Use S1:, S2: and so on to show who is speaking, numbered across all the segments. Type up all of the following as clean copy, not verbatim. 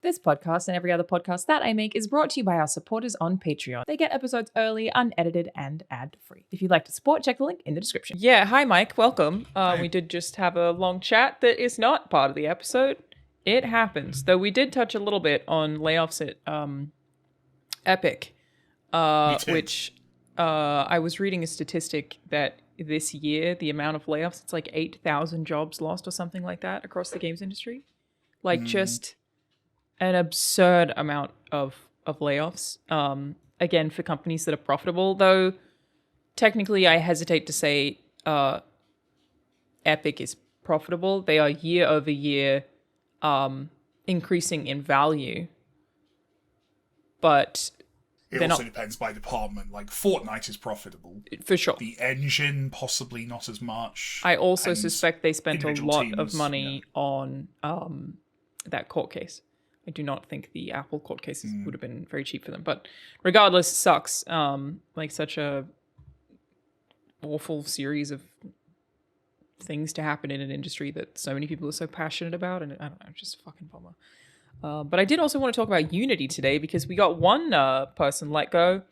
S1: This podcast and every other podcast that I make is brought to you by our supporters on Patreon. They get episodes early, unedited, and ad-free. If you'd like to support, check the link in the description. Yeah, hi Mike, welcome. We did just have a long chat that is not part of the episode. It happens, though we did touch a little bit on layoffs at Epic, which I was reading a statistic that this year, the amount of layoffs, it's like 8,000 jobs lost or something like that across the games industry. Like just an absurd amount of layoffs. Again, for companies that are profitable, though technically I hesitate to say Epic is profitable. They are year over year increasing in value. But
S2: it also depends by department. Like Fortnite is profitable.
S1: For sure.
S2: The engine, possibly not as much.
S1: I also suspect they spent a lot of money on that court case. I do not think the Apple court cases would have been very cheap for them. But regardless, it sucks. Like such a awful series of things to happen in an industry that so many people are so passionate about. And I don't know, just a fucking bummer. But I did also want to talk about Unity today because we got one person let go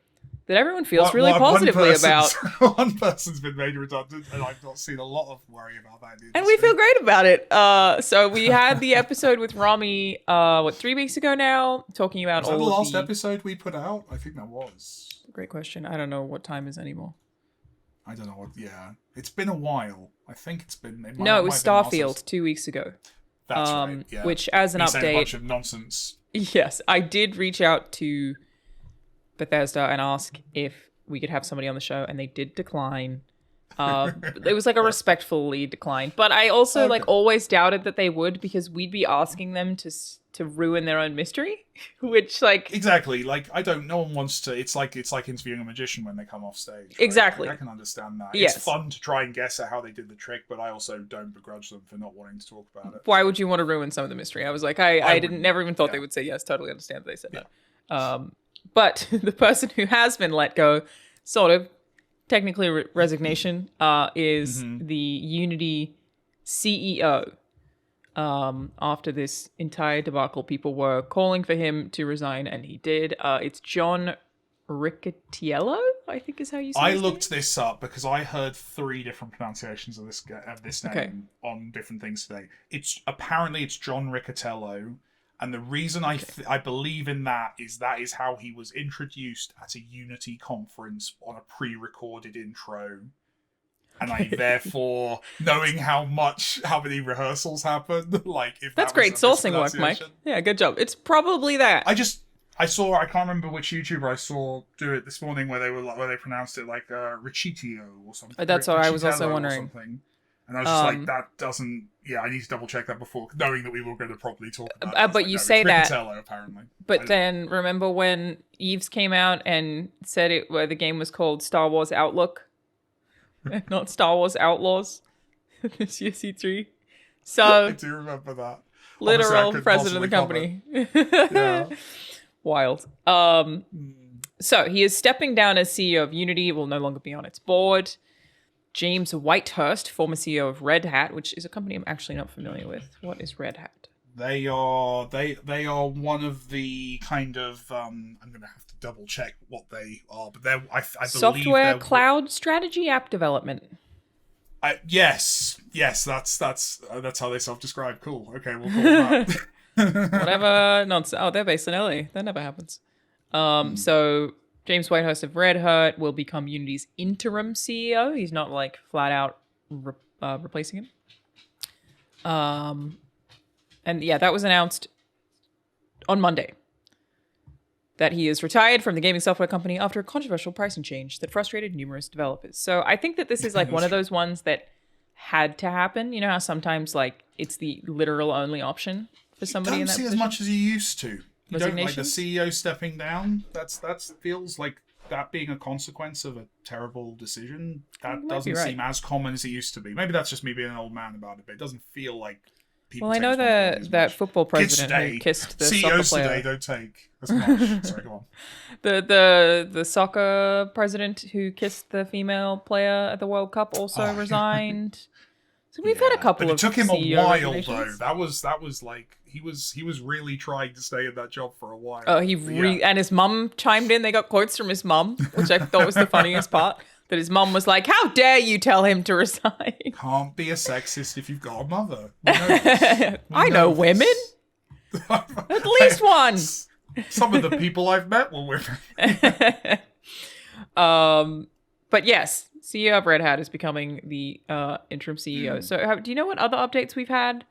S1: that everyone feels really positively about.
S2: One person's been made redundant, and I've not seen a lot of worry about that.
S1: And we feel great about it. So we had the episode with Rami, 3 weeks ago now, talking about
S2: was
S1: all
S2: that the
S1: of
S2: last episode we put out? I think that was.
S1: Great question. I don't know what time is anymore.
S2: I don't know what. Yeah, it's been a while. I think it's been. It
S1: was Starfield 2 weeks ago.
S2: That's right. Yeah.
S1: Which, as an update,
S2: a bunch of nonsense.
S1: Yes, I did reach out to Bethesda and ask if we could have somebody on the show, and they did decline. It was like a respectfully decline, but I also always doubted that they would because we'd be asking them to ruin their own mystery, which
S2: exactly no one wants to. It's like interviewing a magician when they come off stage. Right?
S1: Exactly,
S2: I can understand that.
S1: Yes.
S2: It's fun to try and guess at how they did the trick, but I also don't begrudge them for not wanting to talk about it.
S1: Why would you want to ruin some of the mystery? I was like, I never even thought they would say yes. Totally understand that they said no. But the person who has been let go, sort of technically resignation, is the Unity CEO. After this entire debacle, people were calling for him to resign, and he did. It's John Riccitiello, I think is how you say it.
S2: I looked this up because I heard 3 different pronunciations of this name on different things today. It's John Riccitiello. And the reason I believe in that is how he was introduced at a Unity conference on a pre-recorded intro. And I therefore, knowing how many rehearsals happened, if
S1: that's great sourcing work, Mike. Yeah, good job. It's probably that.
S2: I can't remember which YouTuber I saw do it this morning where they pronounced it like Richitio or something.
S1: That's what I was also wondering.
S2: And I was just that doesn't. Yeah, I need to double check that before, knowing that we were going to properly talk about it.
S1: But you say that.
S2: Apparently.
S1: But then remember when Eves came out and said the game was called Star Wars Outlook, not Star Wars Outlaws, this year C3. So
S2: I do remember that.
S1: Literal president of the company.
S2: Yeah.
S1: Wild. So he is stepping down as CEO of Unity. Will no longer be on its board. James Whitehurst, former CEO of Red Hat, which is a company I'm actually not familiar with. What is Red Hat?
S2: They are one of the kind of I'm going to have to double check what they are, but I believe
S1: software cloud strategy app development.
S2: Yes, that's how they self-describe. Cool. Okay, we'll call it that.
S1: Whatever nonsense. Oh, they're based in LA. That never happens. So James Whitehurst of Red Hat will become Unity's interim CEO. He's not flat out replacing him. And yeah, that was announced on Monday that he is retired from the gaming software company after a controversial pricing change that frustrated numerous developers. So I think that this is one of those ones that had to happen. You know how sometimes it's the literal only option for somebody in that position?
S2: You don't see as much as you used to. You don't the
S1: Resignations?
S2: CEO stepping down. That feels like that being a consequence of a terrible decision. That doesn't seem as common as it used to be. Maybe that's just me being an old man about it, but it doesn't feel like people.
S1: Well, I know that football president who kissed the
S2: CEOs
S1: soccer player.
S2: today don't take as much. Sorry, go on.
S1: The soccer president who kissed the female player at the World Cup also resigned. So we've had a couple
S2: but
S1: of
S2: it took him a
S1: CEO
S2: while
S1: resignations.
S2: though. That was like he was really trying to stay in that job for a while.
S1: Oh, and his mum chimed in. They got quotes from his mum, which I thought was the funniest part. That his mum was like, "How dare you tell him to resign?"
S2: Can't be a sexist if you've got a mother. We know this.
S1: I know women. At least one.
S2: Some of the people I've met were women.
S1: But yes, CEO of Red Hat is becoming the interim CEO. So do you know what other updates we've had?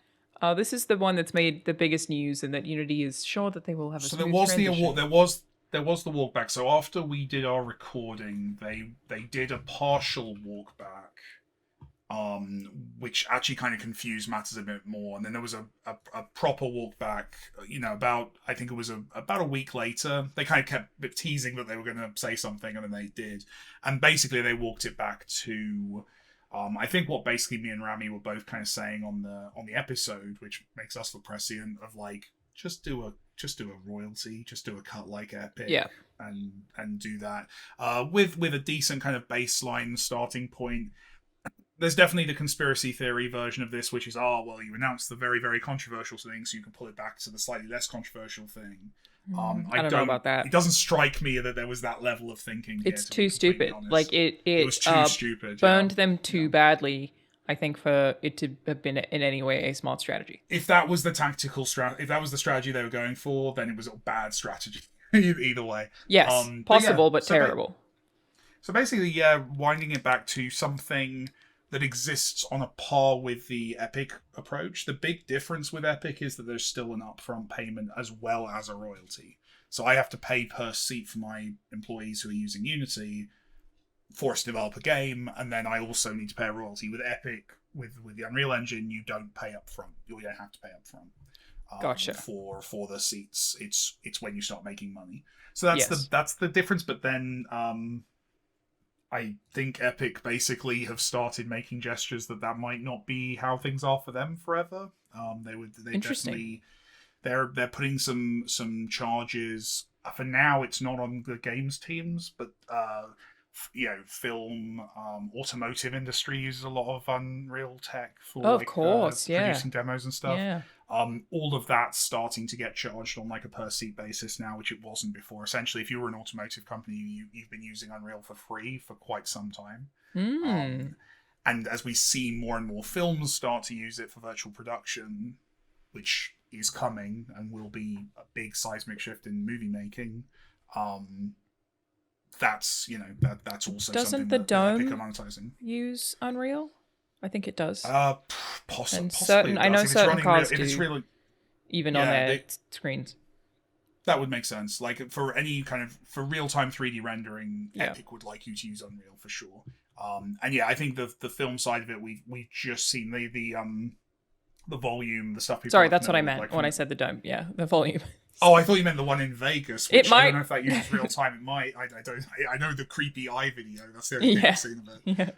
S1: This is the one that's made the biggest news, and that Unity is sure that they will have a
S2: So
S1: smooth
S2: there was
S1: transition.
S2: the award. There was the walk back. So after we did our recording, they did a partial walk back, which actually kind of confused matters a bit more. And then there was a proper walk back. I think it was about a week later. They kind of kept teasing that they were going to say something, and then they did. And basically, they walked it back to. I think what basically me and Rami were both kind of saying on the episode, which makes us look prescient, of like just do a royalty, just do a cut like Epic, and do that with a decent kind of baseline starting point. There's definitely the conspiracy theory version of this, which is, you announced the very, very controversial thing, so you can pull it back to the slightly less controversial thing.
S1: I don't know about that.
S2: It doesn't strike me that there was that level of thinking.
S1: It's too stupid.
S2: Honest.
S1: Like it
S2: was too stupid.
S1: Burned them too badly, I think, for it to have been in any way a smart strategy.
S2: If that was the if that was the strategy they were going for, then it was a bad strategy. Either way.
S1: Yes, possible, but terrible.
S2: So basically, winding it back to something that exists on a par with the Epic approach. The big difference with Epic is that there's still an upfront payment as well as a royalty. So I have to pay per seat for my employees who are using Unity for us to develop a game, and then I also need to pay a royalty. With Epic, with the Unreal Engine, you don't pay up front. You don't have to pay up front.
S1: Gotcha.
S2: For the seats, it's when you start making money. So that's the difference. But then I think Epic basically have started making gestures that might not be how things are for them forever. They
S1: Interesting.
S2: Definitely they're putting some charges. For now, it's not on the games teams, but film, automotive industry uses a lot of Unreal tech for producing demos and stuff.
S1: Yeah.
S2: All of that's starting to get charged on like a per seat basis now, which it wasn't before. Essentially, if you were an automotive company, you've been using Unreal for free for quite some time. And as we see more and more films start to use it for virtual production, which is coming and will be a big seismic shift in movie making, that's also
S1: Doesn't
S2: something
S1: the
S2: that
S1: Dome
S2: Epic are monetizing.
S1: Use Unreal? I think it does.
S2: Possibly.
S1: And certain, I know certain cars do.
S2: It's really,
S1: even on their screens.
S2: That would make sense. Like for any kind of real-time 3D rendering, Epic would like you to use Unreal for sure. And yeah, I think the film side of it, we've just seen the volume, the stuff.
S1: Sorry, that's what I meant when I said the Dome. Yeah, the volume.
S2: Oh, I thought you meant the one in Vegas. Which
S1: It might.
S2: I don't know if that uses real time. It might. I know the creepy eye video. That's the only thing I've seen of it.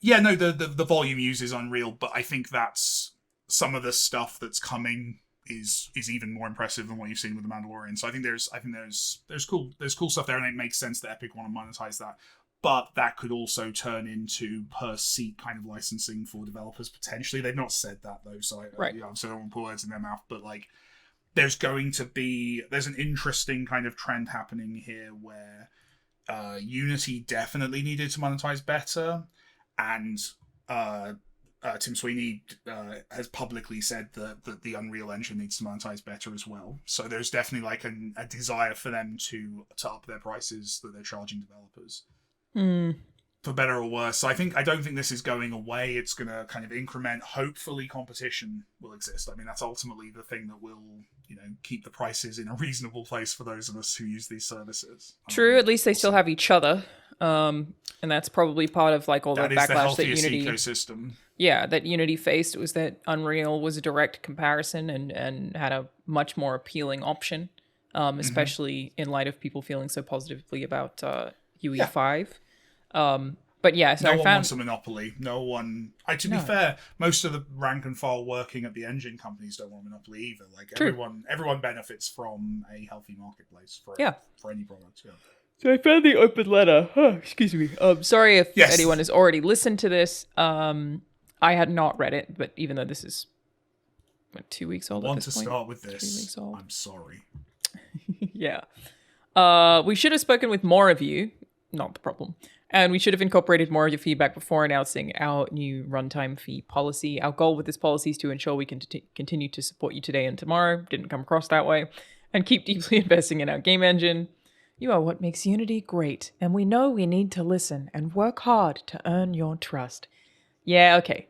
S2: Yeah. No, the volume uses Unreal, but I think that's some of the stuff that's coming is even more impressive than what you've seen with the Mandalorian. So I think there's cool stuff there, and it makes sense that Epic want to monetize that. But that could also turn into per seat kind of licensing for developers potentially. They've not said that though, so so I don't want to put words in their mouth. But like, there's an interesting kind of trend happening here where Unity definitely needed to monetize better, and Tim Sweeney has publicly said that the Unreal Engine needs to monetize better as well. So there's definitely like a desire for them to up their prices that they're charging developers. For better or worse. So I don't think this is going away. It's going to kind of increment. Hopefully competition will exist. I mean, that's ultimately the thing that will, keep the prices in a reasonable place for those of us who use these services.
S1: True. At least they still have each other. And that's probably part of like all the backlash that Unity
S2: ecosystem.
S1: Yeah, that Unity faced. It was that Unreal was a direct comparison and had a much more appealing option, especially in light of people feeling so positively about UE5. But yeah, so
S2: no one wants a monopoly. No one. To be fair, most of the rank and file working at the engine companies don't want a monopoly either. Like everyone benefits from a healthy marketplace for any product. Yeah.
S1: So I found the open letter. Oh, excuse me. Sorry if anyone has already listened to this. I I had not read it, but even though this is 2 weeks old,
S2: I want
S1: at this
S2: to
S1: point,
S2: start with
S1: 3
S2: this.
S1: weeks old.
S2: I'm sorry.
S1: Yeah. We should have spoken with more of you. Not the problem. And we should have incorporated more of your feedback before announcing our new runtime fee policy. Our goal with this policy is to ensure we can continue to support you today and tomorrow. Didn't come across that way. And keep deeply investing in our game engine. You are what makes Unity great, and we know we need to listen and work hard to earn your trust. Yeah, okay.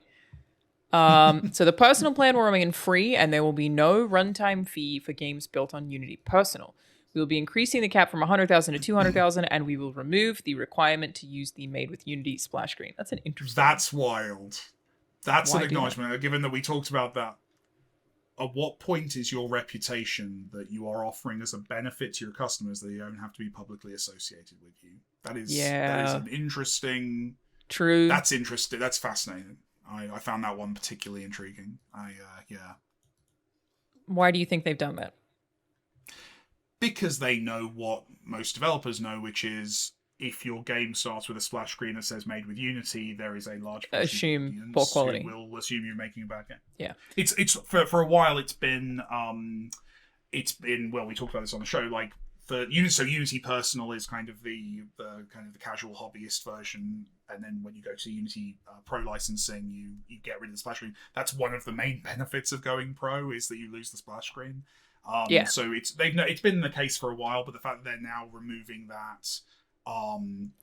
S1: So the personal plan will remain free, and there will be no runtime fee for games built on Unity Personal. We will be increasing the cap from 100,000 to 200,000, and we will remove the requirement to use the Made with Unity splash screen. That's an interesting.
S2: That's wild. That's
S1: Why
S2: an
S1: do
S2: acknowledgement. Given that we talked about that, at what point is your reputation that you are offering as a benefit to your customers that you don't have to be publicly associated with you? That is an interesting.
S1: True.
S2: That's interesting. That's fascinating. I found that one particularly intriguing. Yeah.
S1: Why do you think they've done that?
S2: Because they know what most developers know, which is if your game starts with a splash screen that says "Made with Unity," there is a large
S1: assume poor quality.
S2: Will assume you're making a bad game.
S1: Yeah,
S2: it's for a while. It's been well, we talked about this on the show. Like for Unity Personal is kind of the casual hobbyist version, and then when you go to Unity Pro licensing, you get rid of the splash screen. That's one of the main benefits of going Pro is that you lose the splash screen. So it's been the case for a while, but the fact that they're now removing that,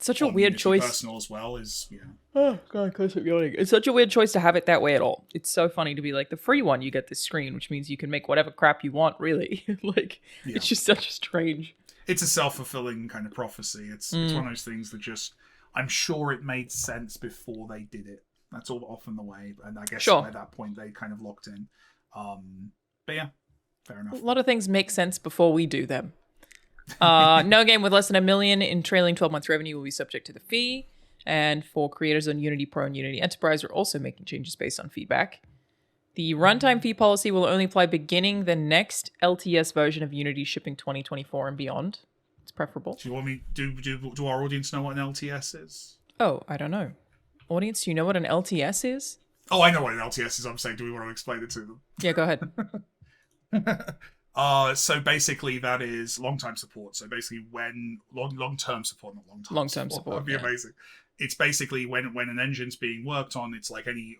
S1: such a weird choice.
S2: Personal as well is
S1: Oh god, I can't stop yawning. It's such a weird choice to have it that way at all. It's so funny to be like the free one. You get this screen, which means you can make whatever crap you want. Really, It's just such a strange.
S2: It's a self-fulfilling kind of prophecy. It's one of those things that just I'm sure it made sense before they did it. That's all often the way, and I guess by that point they kind of locked in. But yeah. Fair enough.
S1: A lot of things make sense before we do them. No game with less than $1 million in trailing 12 months revenue will be subject to the fee. And for creators on Unity Pro and Unity Enterprise, we're also making changes based on feedback. The runtime fee policy will only apply beginning the next LTS version of Unity shipping 2024 and beyond. It's preferable.
S2: Do you want me do our audience know what an LTS is?
S1: Oh, I don't know. Audience, do you know what an LTS is?
S2: Oh, I know what an LTS is. I'm saying, do we want to explain it to them?
S1: Yeah, go ahead.
S2: So basically that is long-time support. So basically when long-term support, not long-term support. That'd be amazing. It's basically when an engine's being worked on, it's like any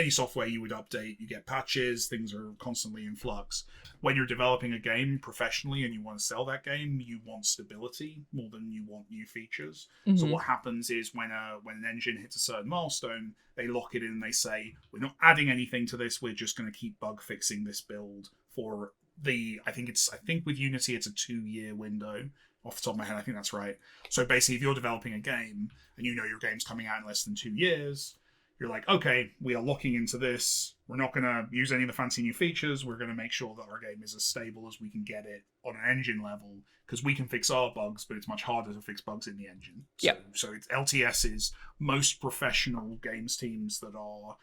S2: software you would update, you get patches, things are constantly in flux. When you're developing a game professionally and you want to sell that game, you want stability more than you want new features. Mm-hmm. So what happens is when an engine hits a certain milestone, they lock it in and they say, we're not adding anything to this, we're just going to keep bug fixing this build for I think with Unity it's a 2-year window. Off the top of my head, I think that's right. So basically, if you're developing a game and you know your game's coming out in less than 2 years, you're like, okay, we are locking into this. We're not going to use any of the fancy new features. We're going to make sure that our game is as stable as we can get it on an engine level, because we can fix our bugs, but it's much harder to fix bugs in the engine. So it's LTS is most professional games teams that are,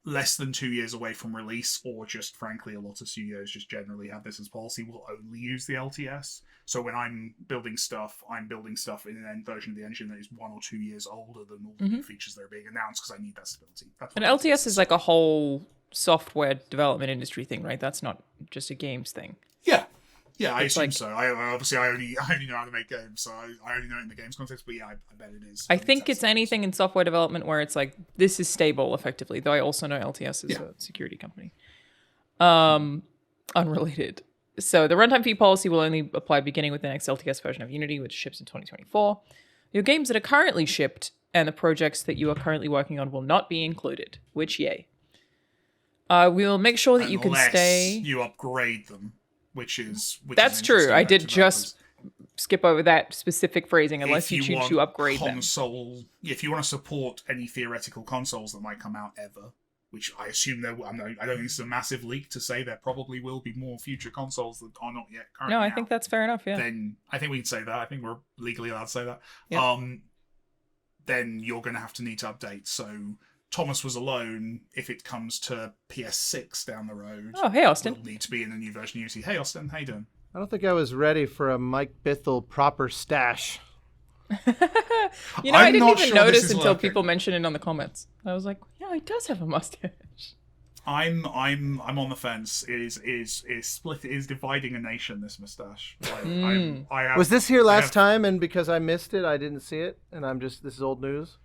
S2: less than 2 years away from release, or just frankly a lot of studios just generally have this as policy, will only use the LTS. So when I'm building stuff in an end version of the engine that is 1 or 2 years older than all the new features that are being announced, because I need that stability.
S1: And LTS is like a whole software development industry thing, right? That's not just a games thing.
S2: Yeah, I assume so. I only know how to make games, so I only know it in the games context, but yeah, I bet it is.
S1: I think it's anything in software development where it's like, this is stable, effectively, though I also know LTS is a security company. Unrelated. So the runtime fee policy will only apply beginning with the next LTS version of Unity, which ships in 2024. Your games that are currently shipped and the projects that you are currently working on will not be included, which yay. We will make sure that you can stay...
S2: you upgrade them. Which
S1: that's true. I did just skip over that specific phrasing unless you choose to upgrade them.
S2: If you want to support any theoretical consoles that might come out ever, which I assume I don't think it's a massive leak to say there probably will be more future consoles that are not yet currently
S1: No, I think that's fair enough, yeah.
S2: Then I think we can say that. I think we're legally allowed to say that.
S1: Yep.
S2: Then you're going to need to update. So Thomas was alone. If it comes to PS6 down the road,
S1: oh hey Austin,
S2: will need to be in a new version of Unity. Hey Austin, how you doing?
S3: I don't think I was ready for a Mike Bithell proper stash.
S1: I
S2: I'm
S1: didn't
S2: not
S1: even
S2: sure this
S1: notice
S2: is
S1: until
S2: working.
S1: people mentioned it on the comments. I was like, yeah, he does have a mustache.
S2: I'm on the fence. Is split? Is dividing a nation? This mustache. Like, I have.
S3: Was this here
S2: I
S3: last
S2: have-
S3: time, and because I missed it, I didn't see it, and this is old news?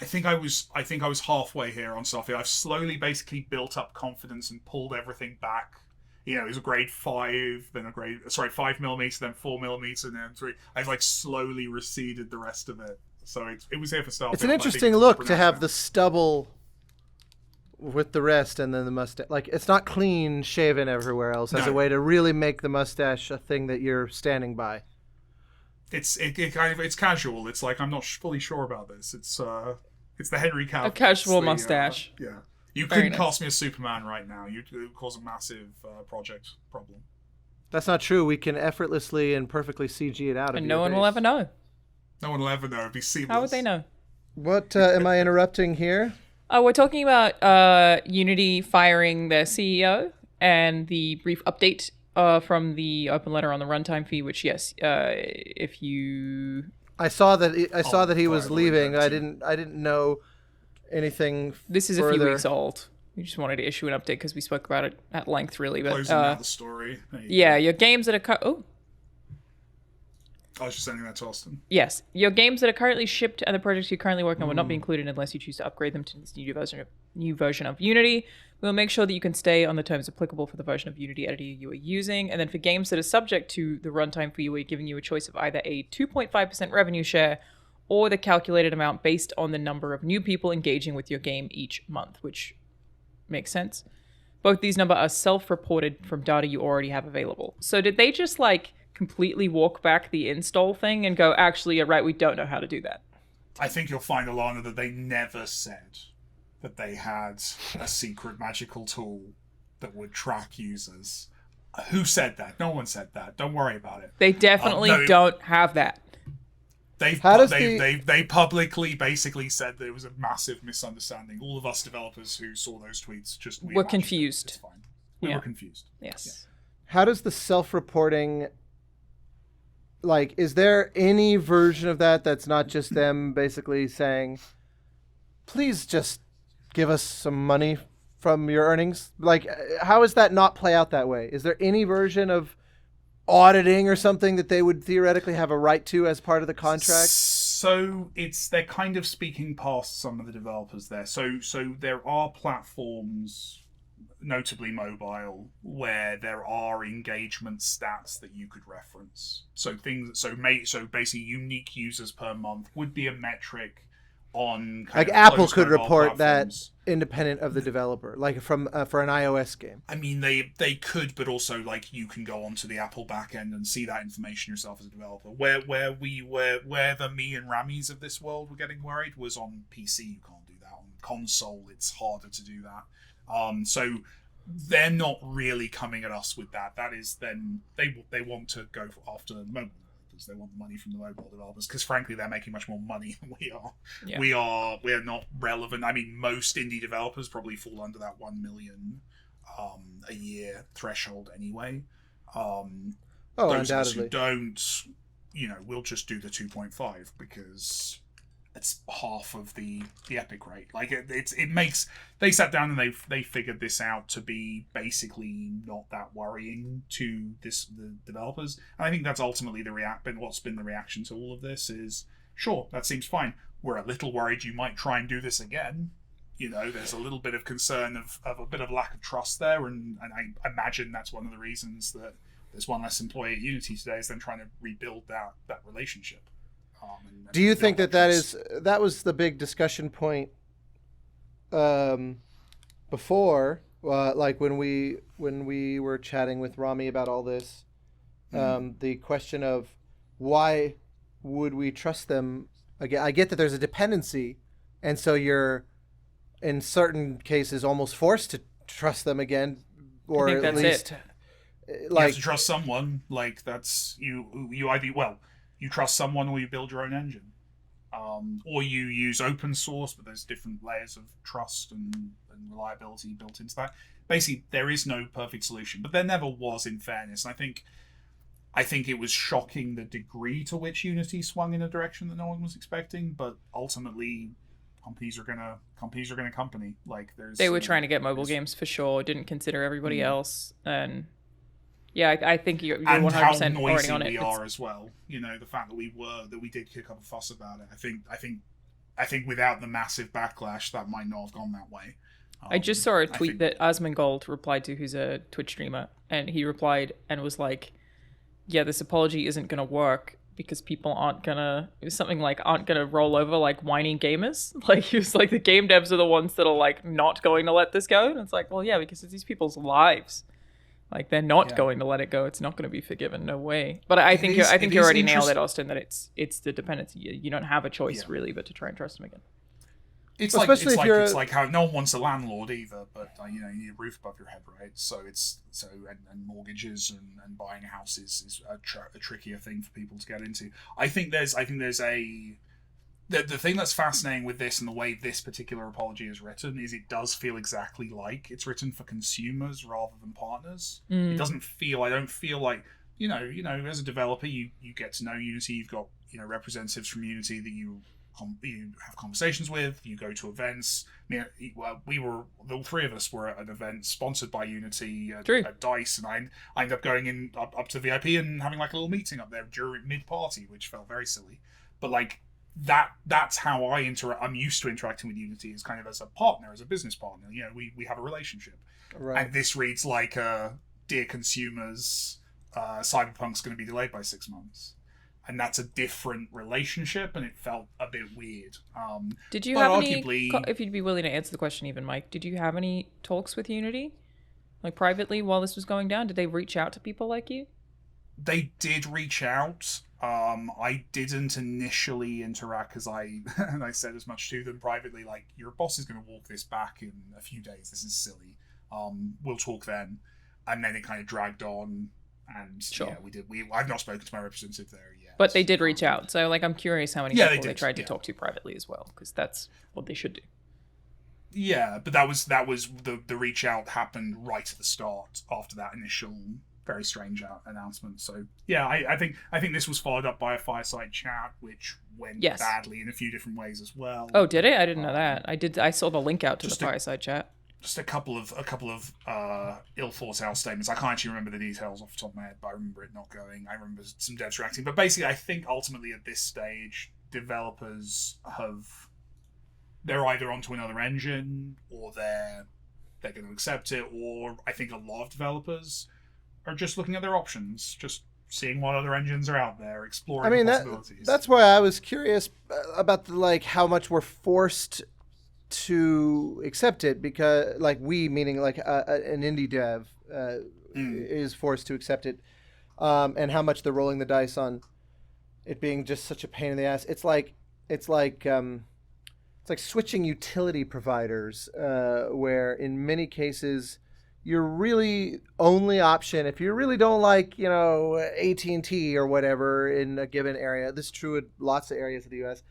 S2: I think I was halfway here on Sophie. I've slowly basically built up confidence and pulled everything back. You know, it was a grade 5, then 5mm, then 4mm, and then 3. I've like slowly receded the rest of it. So it was here for Starfield.
S3: It's an interesting look to have the stubble with the rest, and then the mustache. Like, it's not clean shaven everywhere else, as a way to really make the mustache a thing that you're standing by.
S2: It's casual. It's like, I'm not fully sure about this. It's the Henry Cavill.
S1: A casual mustache.
S2: Yeah. You
S1: Very
S2: couldn't
S1: nice.
S2: cast me as Superman right now. You'd cause a massive project problem.
S3: That's not true. We can effortlessly and perfectly CG it out.
S1: And no one will ever know.
S2: No one will ever know. It'd be seamless.
S1: How would they know?
S3: What am I interrupting here?
S1: We're talking about Unity firing their CEO and the brief update from the open letter on the runtime fee, which, yes, if you...
S3: I saw that he was
S2: fire the
S3: leaving.
S2: window,
S3: I
S2: too.
S3: didn't know anything.
S1: This is
S3: further.
S1: a few weeks old. We just wanted to issue an update because we spoke about it at length, really. But
S2: Closing out the story.
S1: yeah, your games that are
S2: I was just sending that to Austin.
S1: yes, your games that are currently shipped and the projects you're currently working on will not be included unless you choose to upgrade them to this new version of Unity. We'll make sure that you can stay on the terms applicable for the version of Unity editor you are using. And then for games that are subject to the runtime fee, we're giving you a choice of either a 2.5% revenue share or the calculated amount based on the number of new people engaging with your game each month, which makes sense. Both these numbers are self-reported from data you already have available. So did they just completely walk back the install thing and go, actually, you're right, we don't know how to do that?
S2: I think you'll find, Alanah, that they never said that they had a secret magical tool that would track users. Who said that? No one said that. Don't worry about it.
S1: They definitely don't have that.
S2: They publicly basically said that it was a massive misunderstanding. All of us developers who saw those tweets
S1: were confused.
S2: It's fine. We were confused.
S1: Yes.
S3: How does the self-reporting, is there any version of that that's not just them basically saying, please just give us some money from your earnings? How does that not play out that way? Is there any version of auditing or something that they would theoretically have a right to as part of the contract?
S2: So they're kind of speaking past some of the developers there. So there are platforms, notably mobile, where there are engagement stats that you could reference. So basically unique users per month would be a metric on
S3: Apple could
S2: mobile
S3: report
S2: platforms.
S3: that independent of the developer, from for an iOS game.
S2: I mean, they could, but also you can go onto the Apple backend and see that information yourself as a developer. Where the me and Ramis of this world were getting worried was on PC. You can't do that. On console, it's harder to do that. So they're not really coming at us with that. That is, then they want to go after mobile developers. They want the money from the mobile developers because, frankly, they're making much more money than we are. Yeah. We are not relevant. I mean, most indie developers probably fall under that 1 million a year threshold anyway. Those of us who don't, we'll just do the 2.5 because it's half of the Epic rate. It makes, they sat down and they figured this out to be basically not that worrying to the developers. And I think that's ultimately what's been the reaction to all of this is, sure, that seems fine. We're a little worried you might try and do this again. There's a little bit of concern of a bit of lack of trust there, and I imagine that's one of the reasons that there's one less employee at Unity today is them trying to rebuild that relationship.
S3: Do you think that was the big discussion point before, when we were chatting with Rami about all this, the question of why would we trust them again? I get that there's a dependency, and so you're in certain cases almost forced to trust them again, or
S1: I think
S3: at
S1: that's
S3: least
S1: it.
S2: You have to trust someone. That's you either you trust someone or you build your own engine. Or you use open source, but there's different layers of trust and reliability built into that. Basically, there is no perfect solution, but there never was, in fairness. And I think I think it was shocking the degree to which Unity swung in a direction that no one was expecting, but ultimately companies are gonna company. Like
S1: they were trying to get mobile games for sure, didn't consider everybody else, and yeah, I think you're 100%
S2: and how
S1: already
S2: noisy
S1: on it.
S2: we are as well. You know, the fact that we did kick up a fuss about it. I think without the massive backlash, that might not have gone that way.
S1: I just saw a tweet that Asmongold replied to, who's a Twitch streamer, and he replied and was like, yeah, this apology isn't going to work because people aren't going to roll over like whining gamers. Like, he was like, the game devs are the ones that are like not going to let this go. And it's like, well, yeah, because it's these people's lives. Like, they're not going to let it go. It's not going to be forgiven. No way. But I think you already nailed it, Austin, that it's the dependency. You don't have a choice really but to try and trust them again.
S2: It's like how no one wants a landlord either, but you need a roof above your head, right? So and mortgages and buying a house is a trickier thing for people to get into. I think there's the thing that's fascinating with this and the way this particular apology is written is it does feel exactly like it's written for consumers rather than partners. It doesn't feel. I don't feel like as a developer you get to know Unity. You've got representatives from Unity that you have conversations with, you go to events. All three of us were at an event sponsored by Unity at DICE, and I ended up going up to VIP and having like a little meeting up there during mid-party, which felt very silly. But like that's how I'm used to interacting with Unity, is kind of as a partner, as a business partner. We have a relationship. Right. And this reads like dear consumers, Cyberpunk's going to be delayed by 6 months. And that's a different relationship, and it felt a bit weird.
S1: Did you have any, if you'd be willing to answer the question even, Mike, did you have any talks with Unity? Like, privately, while this was going down? Did they reach out to people like you?
S2: They did reach out. I didn't initially interact because and I said as much to them privately, like, your boss is going to walk this back in a few days. This is silly. We'll talk then. And then it kind of dragged on. And yeah, we did. I've not spoken to my representative there yet.
S1: But they did reach out. So, like, I'm curious how many people they tried to talk to privately as well, because that's what they should do.
S2: Yeah, but that was the reach out happened right at the start after that initial very strange announcement. So yeah, I think this was followed up by a fireside chat, which went badly in a few different ways as well.
S1: Oh, did it? I didn't know that. I saw the link out to the fireside chat.
S2: Just a couple of ill thought out statements. I can't actually remember the details off the top of my head, but I remember it not going. I remember some devs reacting. But basically, I think ultimately at this stage, developers they're either onto another engine, or they're going to accept it, or I think a lot of developers are just looking at their options, just seeing what other engines are out there, exploring possibilities.
S3: That's why I was curious about how much we're forced to accept it, because meaning an indie dev is forced to accept it, and how much they're rolling the dice on it being just such a pain in the ass. It's like switching utility providers, where in many cases your really only option, if you really don't like AT&T or whatever in a given area, this is true in lots of areas of the US,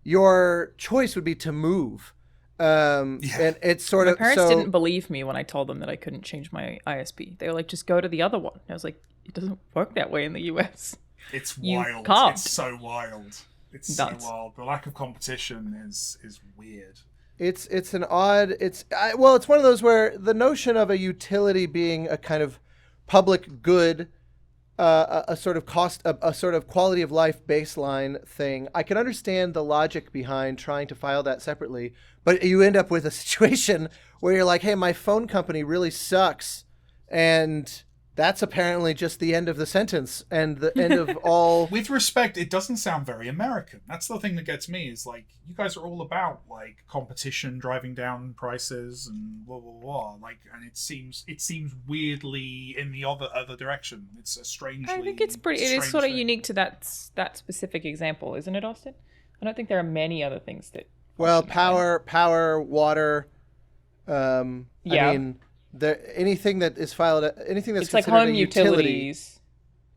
S3: your choice would be to move. And it's sort of,
S1: my parents didn't believe me when I told them that I couldn't change my ISP. They were like, just go to the other one. And I was like, it doesn't work that way in the US.
S2: It's wild. It's so wild. It's nuts. So wild. The lack of competition is weird.
S3: It's an odd. It's one of those where the notion of a utility being a kind of public good, a sort of a sort of quality of life baseline thing. I can understand the logic behind trying to file that separately, but you end up with a situation where you're like, hey, my phone company really sucks, and that's apparently just the end of the sentence and the end of all.
S2: With respect, it doesn't sound very American. That's the thing that gets me, is like, you guys are all about like competition driving down prices and blah blah blah. Like, and it seems weirdly in the other direction. It's a strangely.
S1: I think it is sort of unique to that specific example, isn't it, Austin? I don't think there are many other things that.
S3: Well, power, water. I mean. Anything that is filed, anything that's considered
S1: like home
S3: a utility.
S1: Utilities.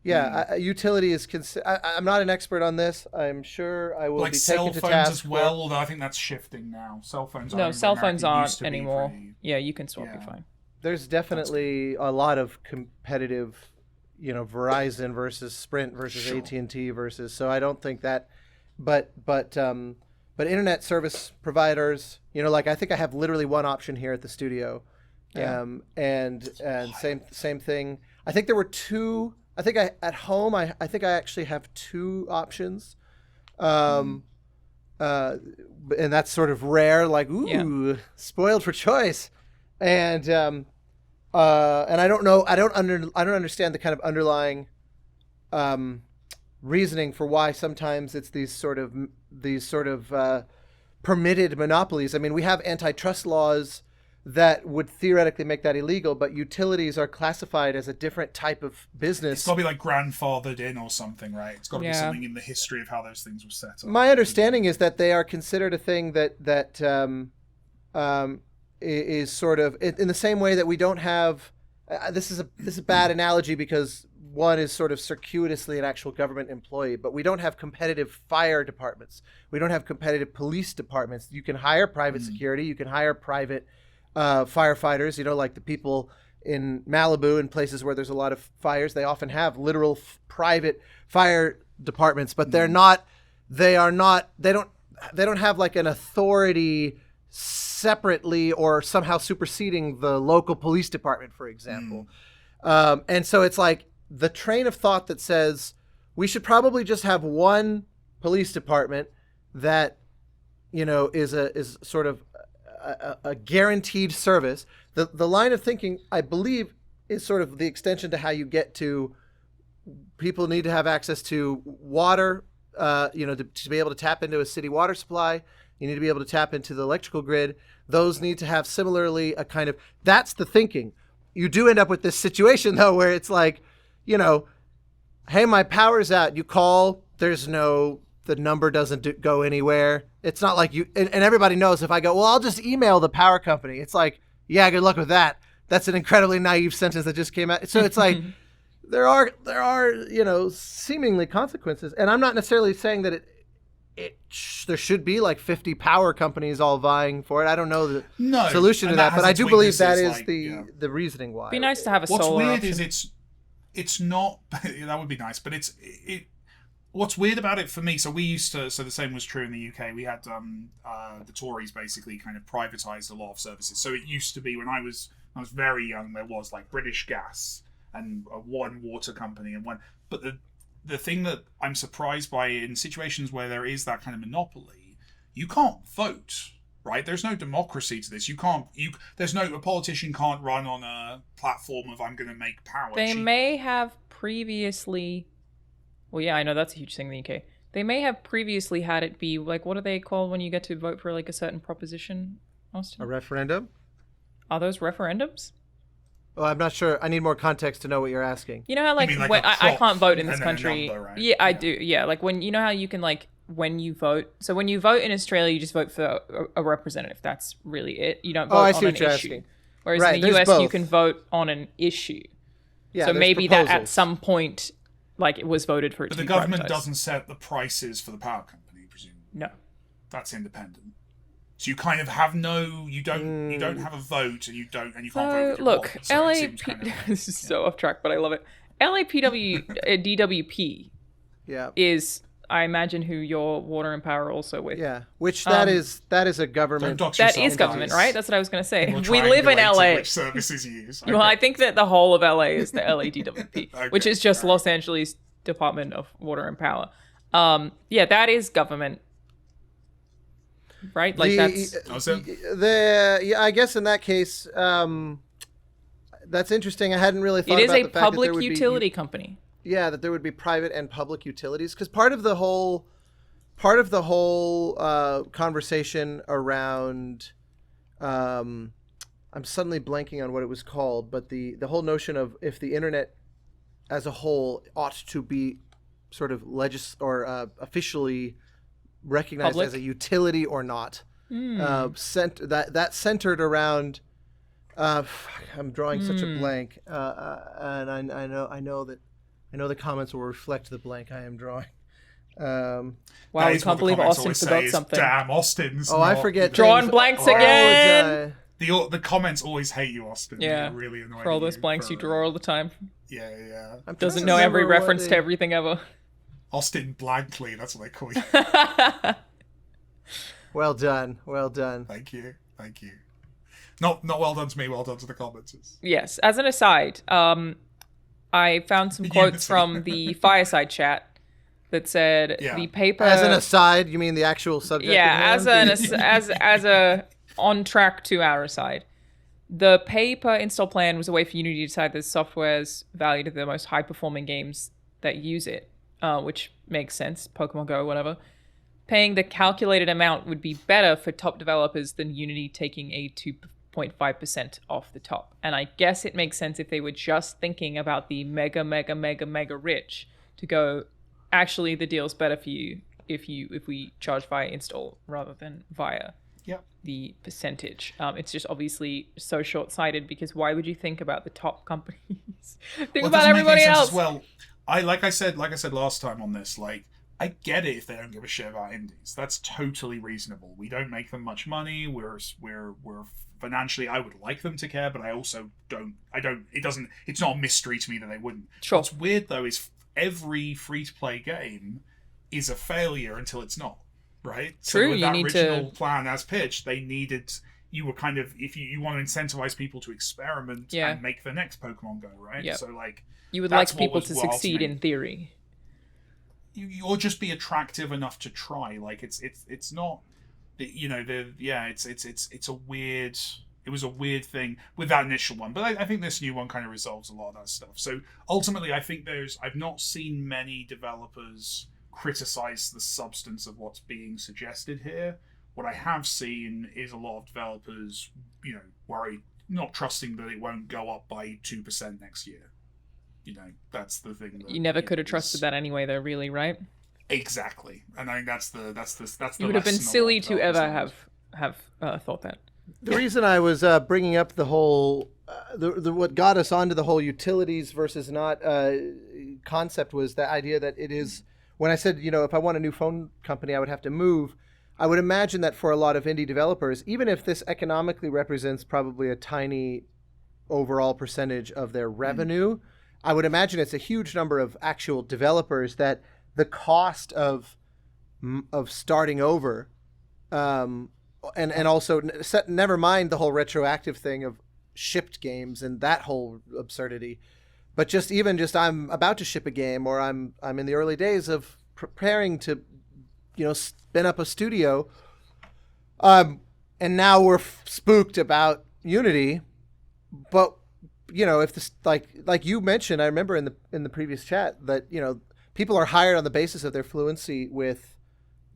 S3: Yeah, a utility is I'm not an expert on this. I'm sure I will be taken to task.
S2: Like cell phones as well, although I think that's shifting now. Cell phones
S1: aren't anymore. Yeah, you can swap. You're fine.
S3: There's definitely a lot of competitive Verizon versus Sprint versus AT&T versus. So I don't think that, but internet service providers, like I think I have literally one option here at the studio, and same thing. I think there were two. I think at home I think I actually have two options, and that's sort of rare. Like spoiled for choice, and I don't know. I don't understand the kind of underlying reasoning for why sometimes it's these sort of permitted monopolies. I mean, we have antitrust laws that would theoretically make that illegal, but utilities are classified as a different type of business.
S2: It's got to be like grandfathered in or something, right? It's got to be something in the history of how those things were set up.
S3: My understanding is that they are considered a thing that is sort of in the same way that we don't have. This is a bad analogy because one is sort of circuitously an actual government employee, but we don't have competitive fire departments. We don't have competitive police departments. You can hire private security. You can hire private firefighters, like the people in Malibu and places where there's a lot of fires. They often have literal private fire departments, but they don't have like an authority separately or somehow superseding the local police department, for example. And so it's like the train of thought that says we should probably just have one police department that, is sort of a guaranteed service. The line of thinking, I believe, is sort of the extension to how you get to people need to have access to water, to be able to tap into a city water supply. You need to be able to tap into the electrical grid. Those need to have similarly a kind of, that's the thinking. You do end up with this situation though, where it's like, hey, my power's out. You call, the number doesn't go anywhere. It's not like and everybody knows if I go, well, I'll just email the power company. It's like, yeah, good luck with that. That's an incredibly naive sentence that just came out. So it's like, there are, seemingly consequences. And I'm not necessarily saying that there should be like 50 power companies all vying for it. I don't know the solution to that, but I do believe that is the reasoning why.
S1: It'd be nice to have a solar
S2: What's weird
S1: option.
S2: is it's not, that would be nice, but what's weird about it for me, so the same was true in the UK. We had the Tories basically kind of privatized a lot of services. So it used to be when I was very young, there was like British Gas and one water company but the thing that I'm surprised by in situations where there is that kind of monopoly, you can't vote, right? There's no democracy to this. A politician can't run on a platform of I'm going to make power.
S1: They may have previously. Well, yeah, I know that's a huge thing in the UK. They may have previously had it be like, what are they called when you get to vote for like a certain proposition, Austin?
S3: A referendum?
S1: Are those referendums?
S3: Oh, I'm not sure. I need more context to know what you're asking.
S1: You know how like
S2: mean,
S1: when I can't vote in this country.
S2: Number, right?
S1: Yeah, I do. Yeah, like when you know how you can like when you vote. So when you vote in Australia, you just vote for a representative. That's really it. You don't vote on an issue.
S3: Asking.
S1: Whereas
S3: Right,
S1: in the US,
S3: both.
S1: you can vote on an issue.
S3: Yeah,
S1: so
S3: there's
S1: maybe
S3: proposals.
S1: that at some point, like it was voted for it
S2: But
S1: to
S2: the
S1: be
S2: government
S1: privatized.
S2: doesn't set the prices for the power company, presumably.
S1: No.
S2: That's independent. So you kind of have you don't have a vote, and you can't vote with your
S1: Look,
S2: wallet. So it seems
S1: LAP.
S2: kind of-
S1: This is so off track, but I love it. DWP
S3: Yeah.
S1: is, I imagine, who your water and power are also with.
S3: Yeah. Which that is a government.
S2: Don't dox
S1: That
S2: yourself,
S1: is government,
S2: guys.
S1: right? That's what I was going to say.
S2: We'll
S1: We live in
S2: triangulate
S1: LA.
S2: Which services you use?
S1: Well, I think that the whole of LA is the LADWP,
S2: Okay,
S1: which is just Los Angeles Department of Water and Power. Yeah, that is government, right? Like that's
S3: I guess in that case, that's interesting. I hadn't really thought
S1: it is
S3: about
S1: a
S3: the fact that there
S1: public
S3: would
S1: utility company.
S3: Yeah, that there would be private and public utilities, because part of the whole conversation around, I'm suddenly blanking on what it was called, but the whole notion of if the internet as a whole ought to be sort of officially recognized
S1: Public?
S3: as a utility or not, that centered around. I'm drawing such a blank, and I know the comments will reflect the blank I am drawing.
S1: Wow, I can't believe Austin forgot something.
S2: Damn, Austin's.
S3: I forget.
S1: Drawing
S3: things
S1: blanks
S3: all the
S1: again.
S3: time.
S2: The comments always hate you, Austin.
S1: Yeah,
S2: They're really annoying.
S1: for all those blanks you draw all the time.
S2: Yeah.
S1: Doesn't know every reference to everything ever.
S2: Austin Blankly, that's what they call you.
S3: Well done.
S2: Thank you. Not well done to me, well done to the commenters.
S1: Yes. As an aside, I found some quotes from the Fireside chat that said the paper.
S3: As an aside, you mean the actual subject?
S1: Yeah, as a on track to our aside. The paper install plan was a way for Unity to decide the software's value to the most high performing games that use it, which makes sense. Pokemon Go, whatever. Paying the calculated amount would be better for top developers than Unity taking a 2.5% off the top. And I guess it makes sense if they were just thinking about the mega rich to go, actually the deal's better for you if we charge via install rather than via the percentage. It's just obviously so short-sighted, because why would you think about the top companies? Think about everybody else.
S2: Well, like I said last time on this, like, I get it if they don't give a shit about indies. That's totally reasonable. We don't make them much money. We're financially, I would like them to care, but I also don't. It's not a mystery to me that they wouldn't.
S1: Sure.
S2: What's weird though is every free-to-play game is a failure until it's not. Right?
S1: True.
S2: So with that original
S1: to
S2: plan as pitched, they needed. You were kind of, if you want to incentivize people to experiment and make the next Pokemon Go, right?
S1: Yep.
S2: So like,
S1: you would like people to succeed in theory.
S2: Or just be attractive enough to try. Like it's not, it's a weird. It was a weird thing with that initial one, but I think this new one kind of resolves a lot of that stuff. So ultimately, I think I've not seen many developers criticize the substance of what's being suggested here. What I have seen is a lot of developers, worried, not trusting that it won't go up by 2% next year. That's the thing. That,
S1: you never could have trusted that anyway, though, really, right?
S2: Exactly, and I think that's the.
S1: You would have been silly to ever have thought that.
S3: The reason I was bringing up the whole, what got us onto the whole utilities versus not concept was the idea that it is. When I said, if I want a new phone company, I would have to move. I would imagine that for a lot of indie developers, even if this economically represents probably a tiny overall percentage of their revenue, I would imagine it's a huge number of actual developers that the cost of starting over, and also never mind the whole retroactive thing of shipped games and that whole absurdity. But I'm about to ship a game, or I'm in the early days of preparing to, spin up a studio, and now we're spooked about Unity. But if this like you mentioned, I remember in the previous chat that people are hired on the basis of their fluency with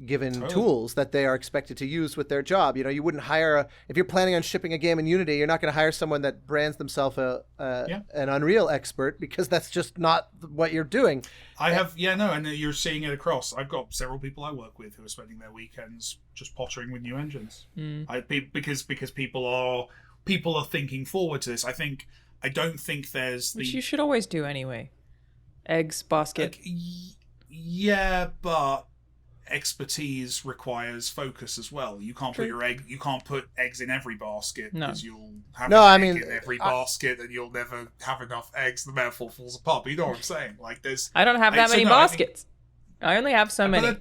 S3: given tools that they are expected to use with their job. You wouldn't hire if you're planning on shipping a game in Unity, you're not going to hire someone that brands themselves an Unreal expert, because that's just not what you're doing.
S2: And you're seeing it across. I've got several people I work with who are spending their weekends just pottering with new engines. Because people are thinking forward to this. I don't think there's
S1: which you should always do anyway. Eggs basket.
S2: But expertise requires focus as well. You can't put eggs in every basket, because you'll have in every basket and you'll never have enough eggs. The metaphor falls apart. But you know what I'm saying? Like
S1: I don't have that many baskets. I only have so many.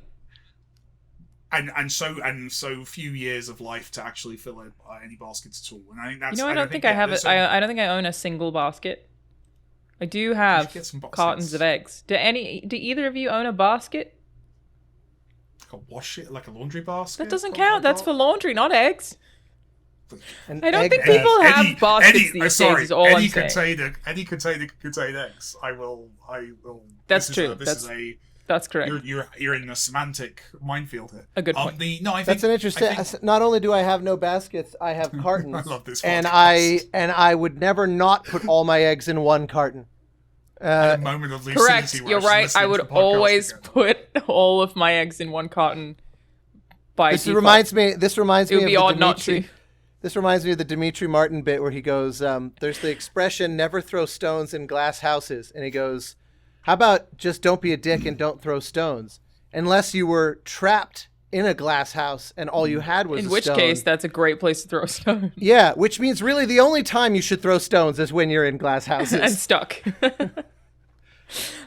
S2: And so few years of life to actually fill any baskets at all. And I think that's.
S1: I don't think I have it. I don't think I own a single basket. I do have cartons of eggs. Do either of you own a basket?
S2: Like a laundry basket?
S1: That doesn't count. That's for laundry, not eggs. I don't think people have baskets these days. Is all I'm saying.
S2: Any container can contain eggs. I will.
S1: That's true. That's correct.
S2: You're in a semantic minefield here.
S1: A good point.
S3: That's an interesting. Not only do I have no baskets, I have cartons.
S2: I love this.
S3: And I would never not put all my eggs in one carton.
S2: A moment of
S1: correct. You're right. I would always put all of my eggs in one carton. This reminds me.
S3: This reminds me of the Dimitri Martin bit where he goes, "There's the expression never throw stones in glass houses," and he goes, "How about just don't be a dick and don't throw stones? Unless you were trapped in a glass house and all you had was
S1: In
S3: a
S1: which
S3: stone.
S1: case, that's a great place to throw a stone.
S3: Yeah, which means really the only time you should throw stones is when you're in glass houses.
S1: And stuck.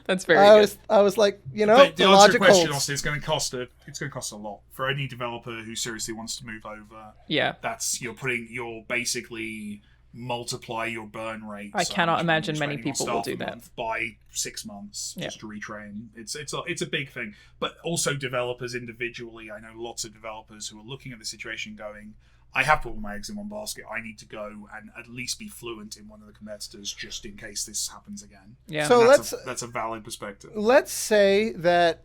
S1: That's very good.
S3: I was like,
S2: The
S3: the
S2: answer to
S3: logic
S2: your question,
S3: holds.
S2: Austin, it's going to cost a lot for any developer who seriously wants to move over.
S1: Yeah.
S2: You're basically multiply your burn rate.
S1: I cannot imagine many people will do that.
S2: By 6 months just to retrain. It's a big thing. But also developers individually. I know lots of developers who are looking at the situation going, I have to put all my eggs in one basket. I need to go and at least be fluent in one of the competitors just in case this happens again.
S1: Yeah.
S3: So
S2: that's a valid perspective.
S3: Let's say that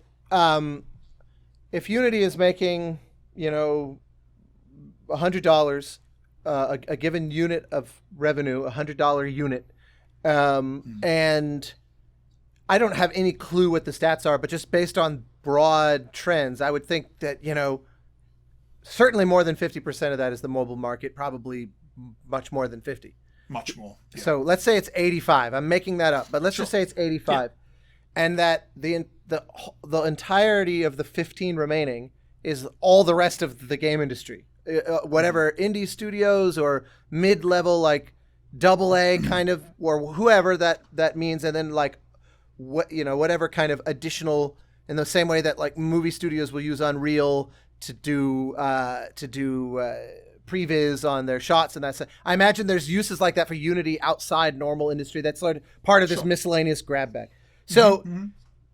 S3: if Unity is making, $100, a given unit of revenue, $100 unit, and I don't have any clue what the stats are, but just based on broad trends, I would think that, certainly more than 50% of that is the mobile market, probably much more than 50.
S2: Much more. Yeah.
S3: So let's say it's 85. I'm making that up, but let's just say it's 85. Yeah. And that the entirety of the 15 remaining is all the rest of the game industry. Whatever indie studios or mid-level, like AA kind of, or whoever that means. And then like, whatever kind of additional, in the same way that like movie studios will use Unreal to do previs on their shots and that's. I imagine there's uses like that for Unity outside normal industry. That's sort of part of this miscellaneous grab bag. So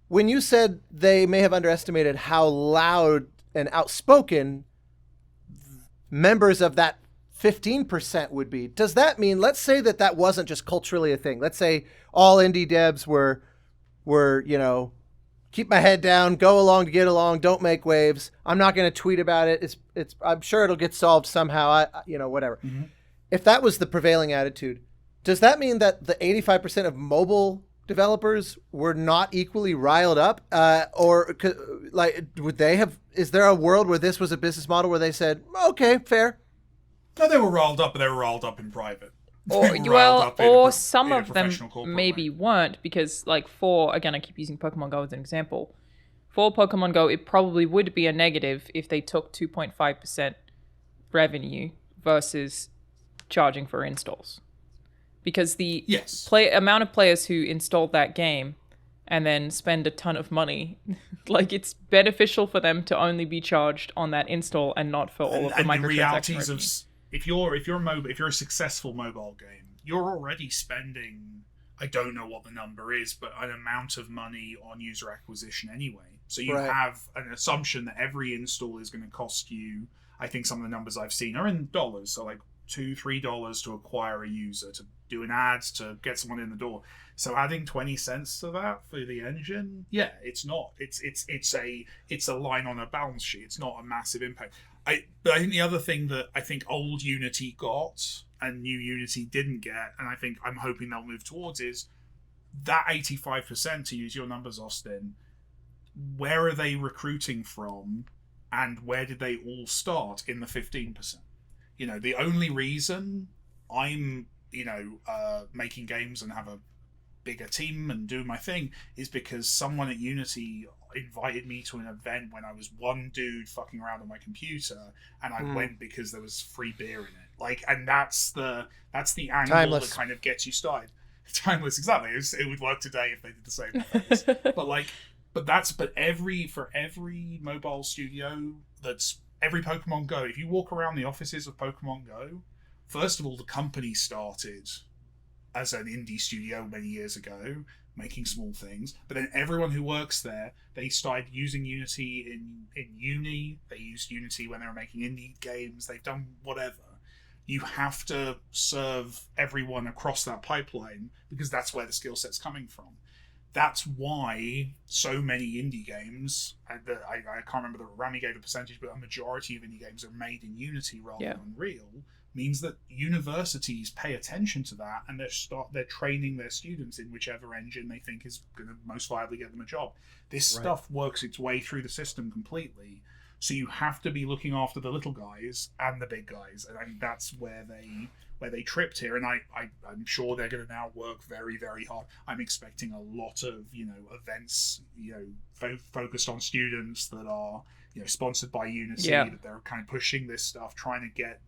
S3: when you said they may have underestimated how loud and outspoken members of that 15% would be, does that mean, let's say that wasn't just culturally a thing. Let's say all indie devs were keep my head down, go along to get along, don't make waves. I'm not going to tweet about it. It's I'm sure it'll get solved somehow. Whatever. Mm-hmm. If that was the prevailing attitude, does that mean that the 85% of mobile developers were not equally riled up? Or like, would they have, is there a world where this was a business model where they said, okay, fair?
S2: No, they were riled up, but they were riled up in private.
S1: Or some of them maybe weren't, because like again, I keep using Pokemon Go as an example. For Pokemon Go, it probably would be a negative if they took 2.5% revenue versus charging for installs. Because the amount of players who installed that game and then spend a ton of money, like it's beneficial for them to only be charged on that install and not for all of the microtransaction revenue.
S2: If you're a successful mobile game, you're already spending, I don't know what the number is, but an amount of money on user acquisition anyway. So you have an assumption that every install is going to cost you, I think some of the numbers I've seen are in dollars, so like $2-3 to acquire a user, to do an ad, to get someone in the door. So adding 20 cents to that for the engine, it's not. It's a line on a balance sheet. It's not a massive impact. But I think the other thing that I think old Unity got and new Unity didn't get, and I'm hoping they'll move towards, is that 85%, to use your numbers, Austin, where are they recruiting from and where did they all start in the 15%? The only reason I'm, making games and have a bigger team and do my thing is because someone at Unity invited me to an event when I was one dude fucking around on my computer, and I went because there was free beer in it. And that's the angle Timeless. That kind of gets you started. Timeless, exactly. It would work today if they did the same things. but every mobile studio, that's every Pokemon Go. If you walk around the offices of Pokemon Go, first of all, the company started as an indie studio many years ago, making small things, but then everyone who works there, they started using Unity in uni, they used Unity when they were making indie games, they've done whatever. You have to serve everyone across that pipeline because that's where the skill set's coming from. That's why so many indie games, I can't remember the Rami gave a percentage, but a majority of indie games are made in Unity rather than Unreal, means that universities pay attention to that and they're training their students in whichever engine they think is going to most viably get them a job. This stuff works its way through the system completely. So you have to be looking after the little guys and the big guys, and I think that's where they tripped here. And I'm sure they're going to now work very, very hard. I'm expecting a lot of events focused on students that are sponsored by Unity.
S1: Yeah.
S2: That they're kind of pushing this stuff, trying to get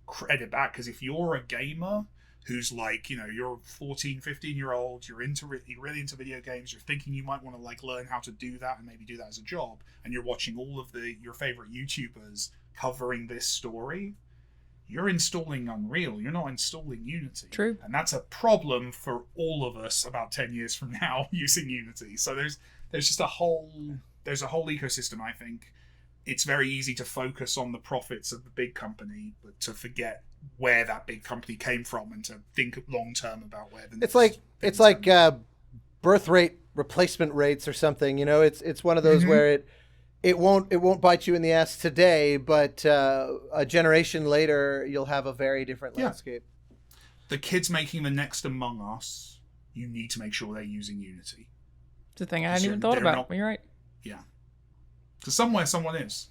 S2: credit back. Because if you're a gamer who's like, you're a 14, 15-year-old, you're really into video games, you're thinking you might want to like learn how to do that and maybe do that as a job, and you're watching all of your favorite YouTubers covering this story, you're installing Unreal, you're not installing Unity.
S1: True.
S2: And that's a problem for all of us about 10 years from now using Unity. So there's just a whole ecosystem. I think it's very easy to focus on the profits of the big company, but to forget where that big company came from and to think long term about where the
S3: it's like birth rate replacement rates or something. It's one of those where it won't bite you in the ass today, but a generation later you'll have a very different landscape.
S2: The kids making the next Among Us, you need to make sure they're using Unity.
S1: It's a thing I hadn't even thought about. You're right.
S2: Yeah. Because somewhere someone is,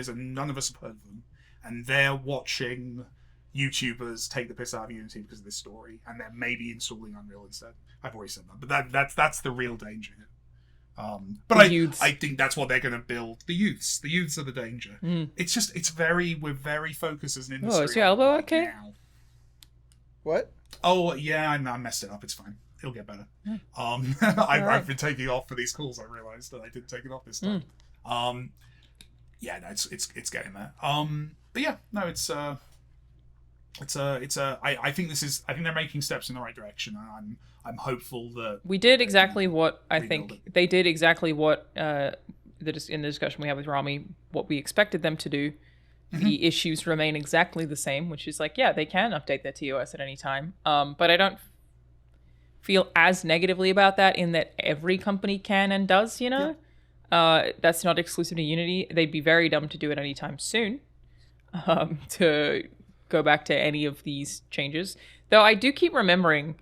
S2: and none of us have heard of them, and they're watching YouTubers take the piss out of Unity because of this story, and they're maybe installing Unreal instead. I've already said that, but that's the real danger here. But I think that's what they're going to build. The youths are the danger. We're very focused as an industry.
S1: Oh, is your elbow okay?
S2: Now.
S3: What?
S2: Oh yeah, I messed it up. It's fine. It'll get better. I've been taking off for these calls. I realized that I didn't take it off this time. Yeah, no, it's getting there. But yeah, no, I think they're making steps in the right direction, and I'm hopeful that
S1: we did exactly what I think they did exactly what in the discussion we had with Rami, what we expected them to do. The issues remain exactly the same, which is like, yeah, they can update their TOS at any time. But I don't feel as negatively about that in that every company can and does, that's not exclusive to Unity. They'd be very dumb to do it anytime soon, to go back to any of these changes. Though I do keep remembering,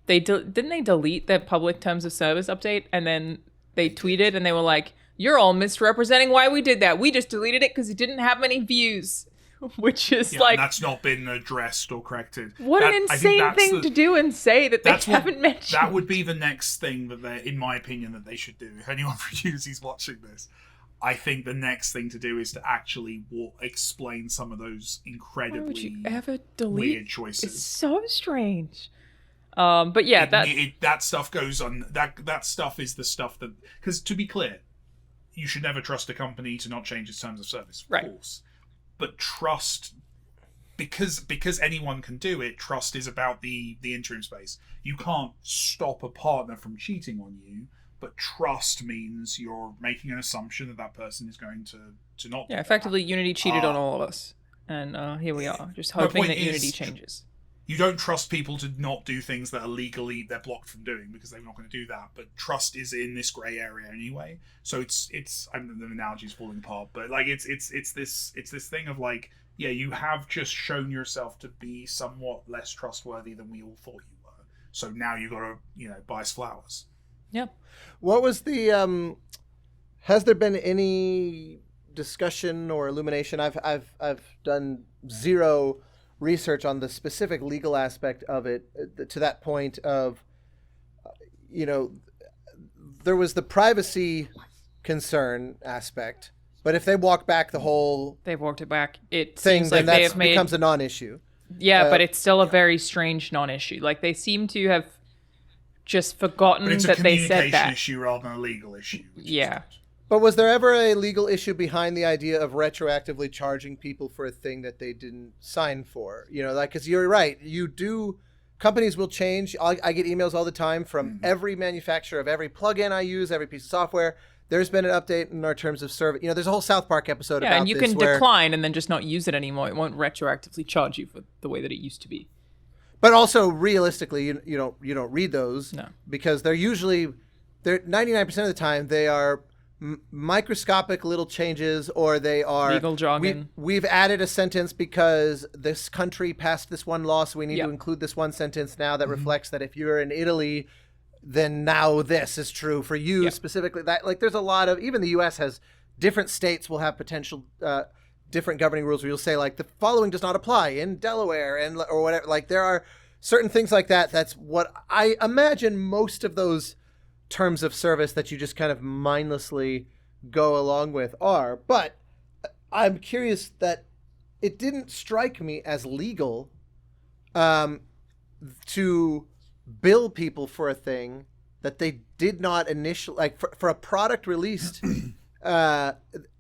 S1: didn't they delete their public terms of service update, and then they tweeted and they were like, "You're all misrepresenting why we did that. We just deleted it because it didn't have many views." Which is like,
S2: that's not been addressed or corrected.
S1: What an insane thing to do and say that they haven't mentioned.
S2: That would be the next thing that they, in my opinion, that they should do. If anyone from Unity's watching this, I think the next thing to do is to actually explain some of those incredibly
S1: Why would you ever delete?
S2: Weird choices.
S1: It's so strange. But yeah,
S2: that stuff goes on. That stuff is the stuff that, because to be clear, you should never trust a company to not change its terms of service, of course. But trust, because anyone can do it, trust is about the interim space. You can't stop a partner from cheating on you, but trust means you're making an assumption that person is going to not.
S1: Yeah, effectively, Unity cheated on all of us, and here we are, just hoping that Unity changes.
S2: You don't trust people to not do things that are legally they're blocked from doing because they're not going to do that. But trust is in this grey area anyway. So it's the analogy's falling apart, but like it's this thing of like, yeah, you have just shown yourself to be somewhat less trustworthy than we all thought you were. So now you got to buy us flowers.
S1: Yep.
S3: What was the has there been any discussion or illumination? I've done zero research on the specific legal aspect of it, to that point of, there was the privacy concern aspect, but if they walk back
S1: they've walked it back, it
S3: thing,
S1: seems
S3: then
S1: like
S3: that becomes a non-issue.
S1: Yeah, but it's still a very strange non-issue. Like, they seem to have just forgotten that they said that.
S2: It's a communication issue rather than a legal issue.
S1: Yeah.
S3: But was there ever a legal issue behind the idea of retroactively charging people for a thing that they didn't sign for? Because you're right. Companies will change. I get emails all the time from every manufacturer of every plugin I use, every piece of software. There's been an update in our terms of service. There's a whole South Park episode about this.
S1: Yeah, and you can decline and then just not use it anymore. It won't retroactively charge you for the way that it used to be.
S3: But also, realistically, you don't read those.
S1: No.
S3: Because they're 99% of the time, they are microscopic little changes, or they are
S1: legal jargon.
S3: We've added a sentence because this country passed this one law, so we need to include this one sentence now that reflects that if you're in Italy, then now this is true for you specifically. That, like, there's a lot of, even the US has different states will have potential different governing rules where you'll say like the following does not apply in Delaware or whatever. Like there are certain things like that. That's what I imagine most of those terms of service that you just kind of mindlessly go along with are. But I'm curious that it didn't strike me as legal to bill people for a thing that they did not initially, like for a product released.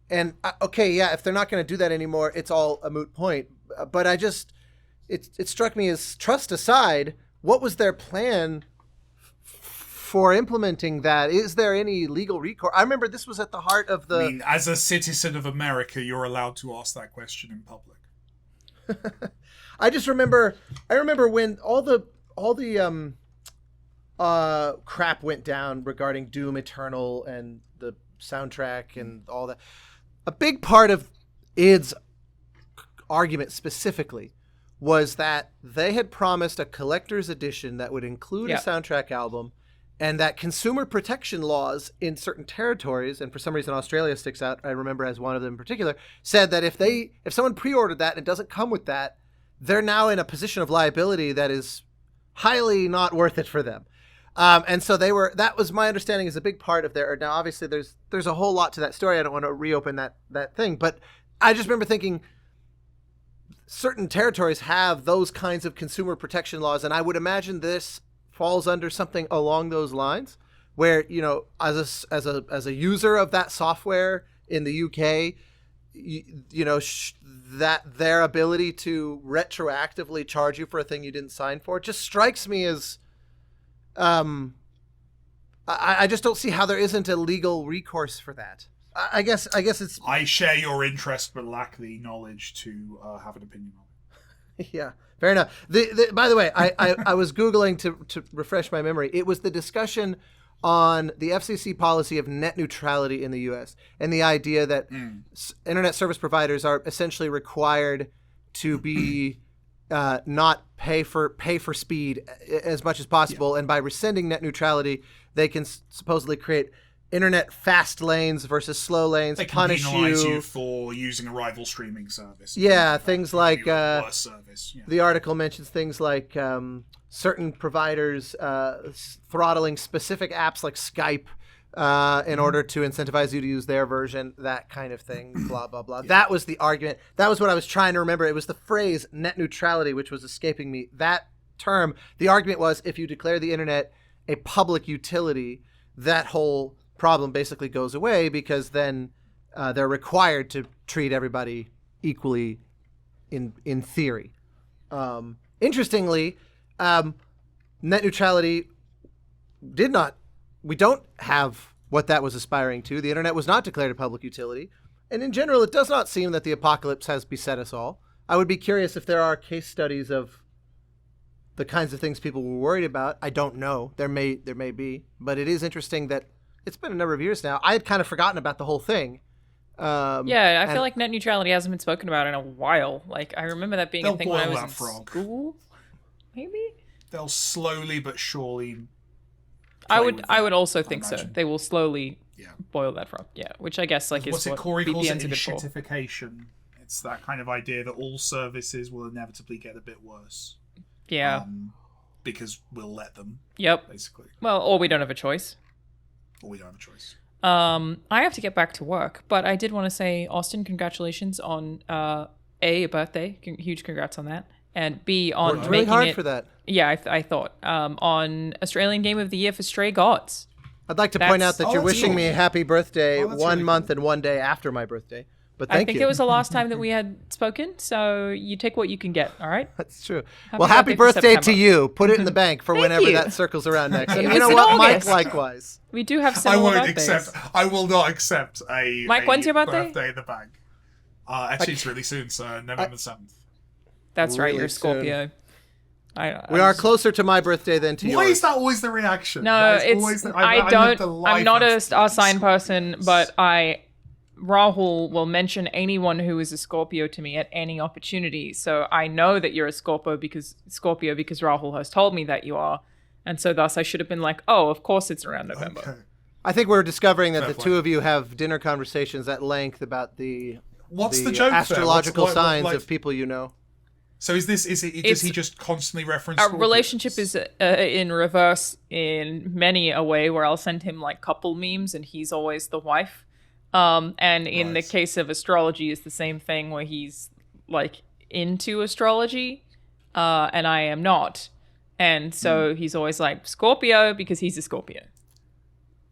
S3: And okay, yeah, if they're not going to do that anymore, it's all a moot point. But it struck me as, trust aside, what was their plan for implementing that? Is there any legal recourse? I remember this was at the heart of the...
S2: I mean, as a citizen of America, you're allowed to ask that question in public.
S3: I remember when all the crap went down regarding Doom Eternal and the soundtrack and all that. A big part of id's argument specifically was that they had promised a collector's edition that would include a soundtrack album, and that consumer protection laws in certain territories, and for some reason Australia sticks out, I remember as one of them in particular, said that if someone pre-ordered that and it doesn't come with that, they're now in a position of liability that is highly not worth it for them. And so that was my understanding, is a big part of their, now obviously there's a whole lot to that story. I don't want to reopen that thing, but I just remember thinking certain territories have those kinds of consumer protection laws. And I would imagine this falls under something along those lines where, you know, as a user of that software in the UK, you know, that their ability to retroactively charge you for a thing you didn't sign for just strikes me as, I just don't see how there isn't a legal recourse for that. I guess it's...
S2: I share your interest but lack the knowledge to have an opinion on it.
S3: Yeah, fair enough. By the way, I was Googling to refresh my memory. It was the discussion on the FCC policy of net neutrality in the U.S. and the idea that internet service providers are essentially required to be not pay for speed as much as possible, and by rescinding net neutrality, they can supposedly create internet fast lanes versus slow lanes.
S2: They can
S3: punish
S2: penalize you for using a rival streaming service.
S3: Yeah, things like
S2: worse service. Yeah.
S3: The article mentions things like certain providers throttling specific apps like Skype in order to incentivize you to use their version, that kind of thing, blah, blah, blah. Yeah. That was the argument. That was what I was trying to remember. It was the phrase net neutrality, which was escaping me. That term, the argument was if you declare the internet a public utility, that whole problem basically goes away, because then they're required to treat everybody equally in theory. Interestingly, net neutrality we don't have what that was aspiring to. The internet was not declared a public utility. And in general, it does not seem that the apocalypse has beset us all. I would be curious if there are case studies of the kinds of things people were worried about. I don't know. There may be. But it is interesting that it's been a number of years now. I had kind of forgotten about the whole thing.
S1: I feel like net neutrality hasn't been spoken about in a while. Like, I remember that being a thing when I was in school. Maybe?
S2: They'll slowly but surely...
S1: I would also think so. They will slowly boil that frog. Yeah, which I guess like is what
S2: Corey calls it,
S1: VPNs are good for.
S2: shitification. It's that kind of idea that all services will inevitably get a bit worse.
S1: Yeah.
S2: Because we'll let them.
S1: Yep.
S2: Basically.
S1: Well, or we don't have a choice. I have to get back to work, but I did want to say, Austin, congratulations on A, birthday. Huge congrats on that. And B, on
S3: Worked
S1: making
S3: really hard
S1: it,
S3: for that.
S1: Yeah, I thought. On Australian Game of the Year for Stray Gods.
S3: I'd like to point out that you're wishing me a happy birthday 1
S2: really
S3: month and 1 day after my birthday. But thank you.
S1: I think it was the last time that we had spoken, so you take what you can get, all right?
S3: That's true. Happy birthday to you. Put it in the bank for whenever
S1: you.
S3: that circles around next. And
S1: It
S3: you know
S1: was in
S3: what, Mike?
S1: August.
S3: Likewise.
S1: We do have similar birthdays.
S2: I will not accept a
S1: Mike, when's your birthday?
S2: in the bank. Actually, it's really soon, so November 7th.
S1: That's right,
S3: Really
S1: you're a Scorpio.
S3: We are closer to my birthday than to yours.
S2: Why is that always the reaction?
S1: No, it's I'm not a star sign person, but Rahul will mention anyone who is a Scorpio to me at any opportunity. So I know that you're a Scorpio because Rahul has told me that you are. And so thus I should have been like, oh, of course it's around November.
S2: Okay.
S3: I think we're discovering that
S2: Fair
S3: the
S2: play.
S3: two of you have dinner conversations at length about
S2: What's the joke there?
S3: astrological
S2: What,
S3: signs
S2: like-
S3: of people you know.
S2: So does he just constantly reference
S1: Our
S2: Scorpios?
S1: relationship is in reverse in many a way, where I'll send him like couple memes and he's always the wife. And in the
S2: Nice.
S1: case of astrology, is the same thing where he's like into astrology, and I am not. And so he's always like Scorpio because he's a Scorpio.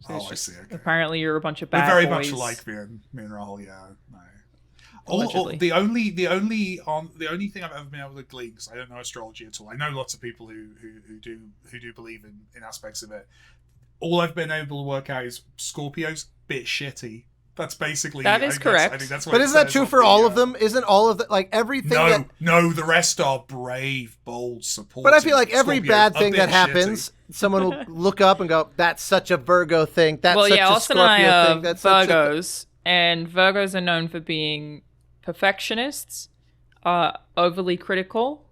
S1: So it's
S2: I
S1: just,
S2: see. Okay.
S1: apparently you're a bunch of
S2: We're
S1: bad
S2: very
S1: boys.
S2: much alike, me and Rahul. Yeah. No.
S1: Allegedly.
S2: The only thing I've ever been able to glean, because I don't know astrology at all. I know lots of people who do believe in aspects of it. All I've been able to work out is Scorpio's bit shitty. That's basically
S1: That is correct.
S2: I think that's what
S3: But
S2: it
S3: isn't that
S2: says
S3: true
S2: on
S3: for
S2: the,
S3: all of them? Isn't all of the like everything
S2: No, the rest are brave, bold, supportive.
S3: But I feel like every
S2: Scorpio's
S3: bad
S2: a
S3: thing
S2: bit
S3: that happens,
S2: shitty.
S3: someone will look up and go, "That's such a Virgo thing. That's
S1: Well,
S3: such
S1: yeah,
S3: a
S1: Austin
S3: Scorpio
S1: and I are
S3: thing. That's such a
S1: Virgos, and Virgos are known for being perfectionists, overly critical.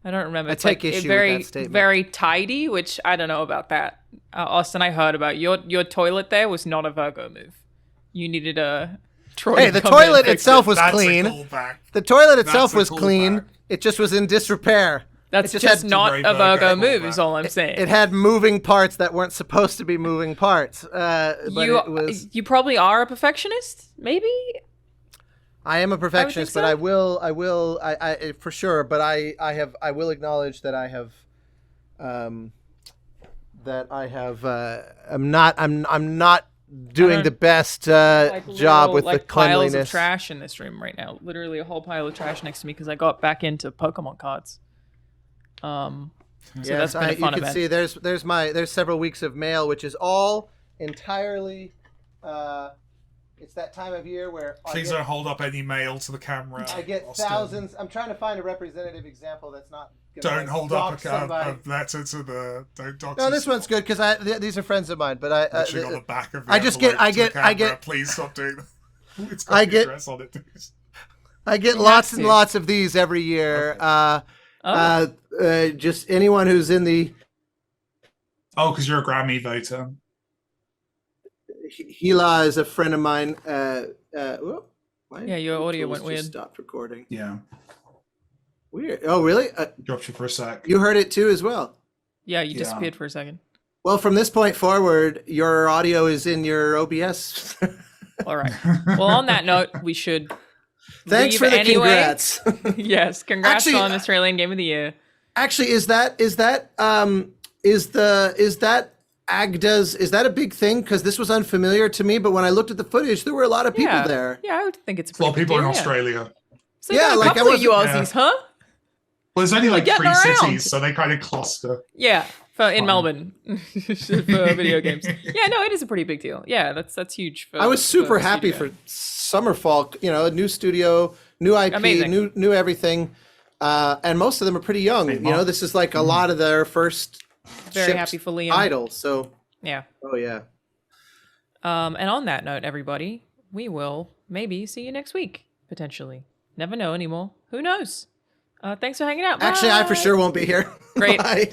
S1: I don't remember.
S3: I
S1: It's
S3: take
S1: like
S3: issue with
S1: very,
S3: that statement.
S1: very tidy, which I don't know about that. Austin, I heard about your toilet there was not a Virgo move. You needed a Troy.
S3: Hey,
S1: to
S3: the
S1: come in and
S3: toilet
S1: fix
S3: itself
S1: it.
S3: was
S2: That's
S3: clean.
S2: a callback.
S3: The toilet itself
S2: That's a
S3: was clean.
S2: callback.
S3: It just was in disrepair.
S1: That's
S3: it
S1: just
S3: had,
S1: not
S2: very
S1: a Virgo
S2: Virgo
S1: move.
S2: callback.
S1: Is all I'm saying.
S3: It had moving parts that weren't supposed to be moving parts. But it was.
S1: You probably are a perfectionist, maybe.
S3: I am a perfectionist,
S1: so.
S3: but I will, I for sure. But I will acknowledge that I have, I'm not doing the best
S1: Like
S3: job
S1: literal,
S3: with
S1: like
S3: the
S1: piles of
S3: cleanliness.
S1: trash in this room right now. Literally a whole pile of trash next to me because I got back into Pokemon cards. So that's been a fun
S3: you can
S1: event.
S3: see there's several weeks of mail, which is all entirely. It's that time of year where
S2: Please don't hold up any mail to the camera.
S3: I get
S2: Austin.
S3: thousands. I'm trying to find a representative example that's not. Gonna,
S2: Don't hold
S3: dox
S2: up
S3: somebody.
S2: a letter to the. Don't dox.
S3: No, this one's good because these are friends of mine. But I
S2: Literally on the back of the
S3: I just get-
S2: envelope
S3: I
S2: to the
S3: get- I
S2: camera.
S3: get-
S2: Please stop doing that. It's got
S3: I
S2: the
S3: get-
S2: address on it.
S3: I get
S1: You
S3: lots
S1: have
S3: and
S1: to.
S3: lots of these every year.
S1: Oh.
S3: Just anyone who's in the
S2: Oh, because you're a Grammy voter.
S3: Hila is a friend of mine. Whoop, my
S1: Yeah, your audio
S3: tools
S1: went
S3: just
S1: weird.
S3: Stopped recording.
S2: Yeah,
S3: Weird. Oh, really?
S2: dropped you for a sec.
S3: You heard it too as well.
S1: Yeah, you
S2: Yeah.
S1: disappeared for a second.
S3: Well, from this point forward, your audio is in your OBS.
S1: All right. Well, on that note, we should.
S3: Thanks
S1: leave
S3: for the
S1: anyway.
S3: congrats.
S1: Yes, congrats
S3: Actually,
S1: on Australian Game of the Year.
S3: Actually, is that Agda's? Is that a big thing? Because this was unfamiliar to me, but when I looked at the footage, there were a lot of people
S1: Yeah.
S3: there.
S1: Yeah, I would think it's a
S2: A lot of
S1: pretty big
S2: people in
S1: deal, yeah.
S2: Australia.
S1: So
S3: Yeah,
S1: yeah, a
S3: like, I
S1: couple of you
S2: wasn't-
S1: Aussies, huh?
S2: Well, there's only like
S1: Getting
S2: 3
S1: around.
S2: cities, so they kind of cluster.
S1: Yeah, in
S2: Fine.
S1: Melbourne for video games. Yeah, no, it is a pretty big deal. Yeah, that's huge.
S3: I was super
S1: for
S3: happy
S1: studio.
S3: for Summerfall. You know, a new studio, new IP,
S1: Amazing.
S3: new everything, and most of them are pretty young.
S2: Big
S3: You know,
S2: month.
S3: this is like a lot of their first
S1: Very
S3: shipped
S1: happy for Liam.
S3: titles. So,
S1: Yeah.
S3: oh yeah.
S1: And on that note, everybody, we will maybe see you next week potentially. Never know anymore. Who knows? Thanks for hanging out.
S3: Actually, I for
S1: Bye.
S3: sure won't be here.
S1: Great.
S3: Bye.